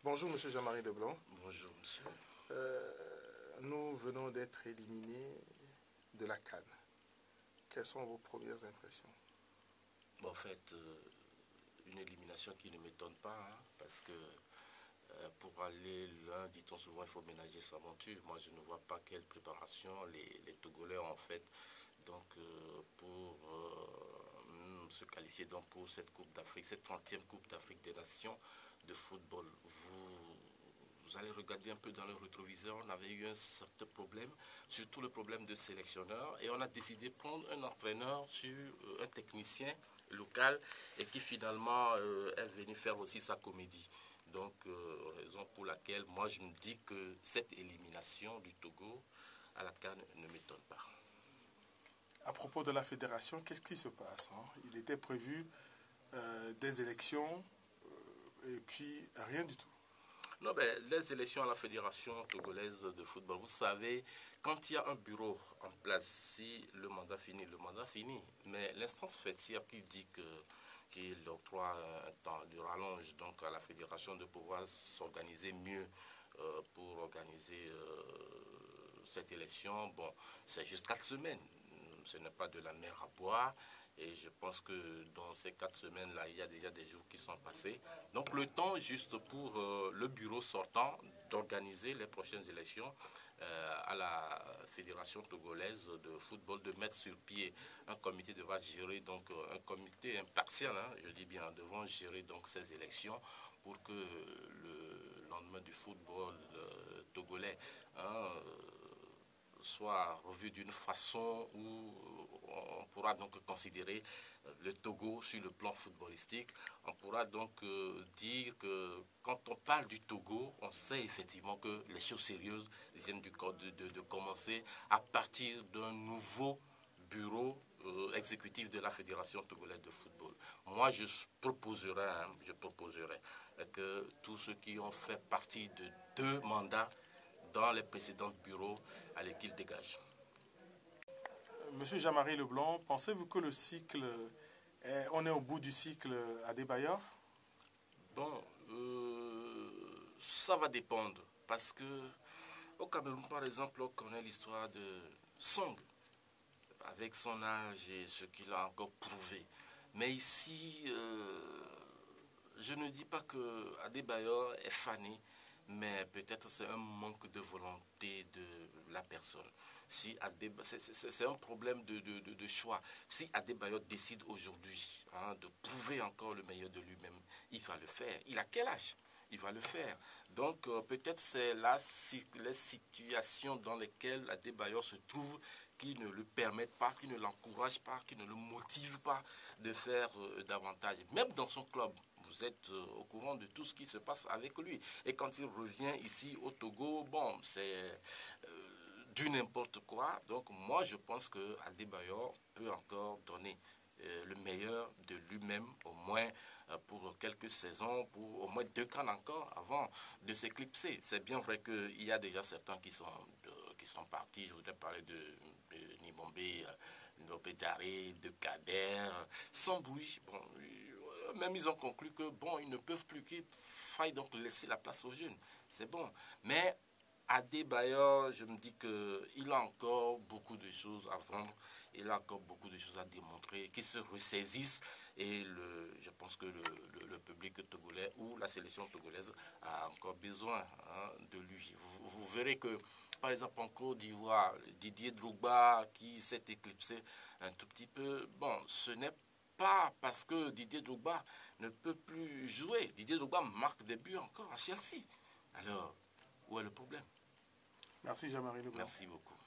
Bonjour, Monsieur Jean-Marie Leblanc. Bonjour, monsieur. Nous venons d'être éliminés de la CAN. Quelles sont vos premières impressions? Bon, en fait, une élimination qui ne m'étonne pas, hein, parce que pour aller loin, dit-on souvent, il faut ménager sa monture. Moi, je ne vois pas quelle préparation les Togolais ont faite donc, pour se qualifier donc, pour cette Coupe d'Afrique, cette 30e Coupe d'Afrique des Nations de football. Vous allez regarder un peu dans le rétroviseur, on avait eu un certain problème, surtout le problème de sélectionneur, et on a décidé de prendre un entraîneur sur un technicien local et qui finalement est venu faire aussi sa comédie. Donc, raison pour laquelle moi je me dis que cette élimination du Togo à la CAN ne m'étonne pas. À propos de la fédération, qu'est-ce qui se passe, hein? Il était prévu des élections et puis rien du tout. Non, ben, les élections à la Fédération togolaise de football, vous savez, quand il y a un bureau en place, si le mandat finit, le mandat finit. Mais l'instance fêtière qui dit qu'il octroie un temps de rallonge donc à la Fédération de pouvoir s'organiser mieux pour organiser cette élection, bon, c'est juste 4 semaines. Ce n'est pas de la mer à boire. Et je pense que dans ces 4 semaines-là, il y a déjà des jours qui sont passés. Donc le temps juste pour le bureau sortant d'organiser les prochaines élections à la Fédération togolaise de football, de mettre sur pied un comité devant gérer, donc un comité impartial, hein, je dis bien, devant gérer donc ces élections pour que le lendemain du football togolais, hein, soit revu d'une façon où on pourra donc considérer le Togo sur le plan footballistique. On pourra donc dire que quand on parle du Togo, on sait effectivement que les choses sérieuses viennent de commencer à partir d'un nouveau bureau exécutif de la Fédération togolaise de football. Moi, je proposerais que tous ceux qui ont fait partie de 2 mandats dans les précédents bureaux, allez qu'ils dégagent. Monsieur Jean-Marie Leblanc, pensez-vous que le cycle, on est au bout du cycle à Adebayor? Bon, ça va dépendre parce que au Cameroun, par exemple, on connaît l'histoire de Song avec son âge et ce qu'il a encore prouvé. Mais ici, je ne dis pas que Adebayor est fané, mais peut-être c'est un manque de volonté de la personne. Si c'est un problème de choix. Si Adebayor décide aujourd'hui, hein, de prouver encore le meilleur de lui-même, il va le faire. Il a quel âge? Il va le faire. Donc peut-être c'est là les situations dans lesquelles Adebayor se trouve qui ne le permettent pas, qui ne l'encouragent pas, qui ne le motivent pas de faire davantage. Même dans son club, vous êtes au courant de tout ce qui se passe avec lui. Et quand il revient ici au Togo, bon, c'est du n'importe quoi. Donc moi, je pense que Adebayor peut encore donner le meilleur de lui-même, au moins pour quelques saisons, pour au moins 2 CAN encore, avant de s'éclipser. C'est bien vrai qu'il y a déjà certains qui sont partis. Je voudrais parler de Nibombe, Nobedare, de Kader, sans bruit. Bon, même ils ont conclu que bon, ils ne peuvent plus, qu'il faille donc laisser la place aux jeunes. C'est bon. Mais Adebayor, je me dis qu'il a encore beaucoup de choses à vendre, il a encore beaucoup de choses à démontrer, qu'il se ressaisisse et je pense que le public togolais ou la sélection togolaise a encore besoin, hein, de lui. Vous verrez que, par exemple, en Côte d'Ivoire, Didier Drogba qui s'est éclipsé un tout petit peu, bon, ce n'est pas parce que Didier Drogba ne peut plus jouer. Didier Drogba marque des buts encore à Chelsea. Alors, où est le problème? Merci Jean-Marie Leblanc. Merci beaucoup.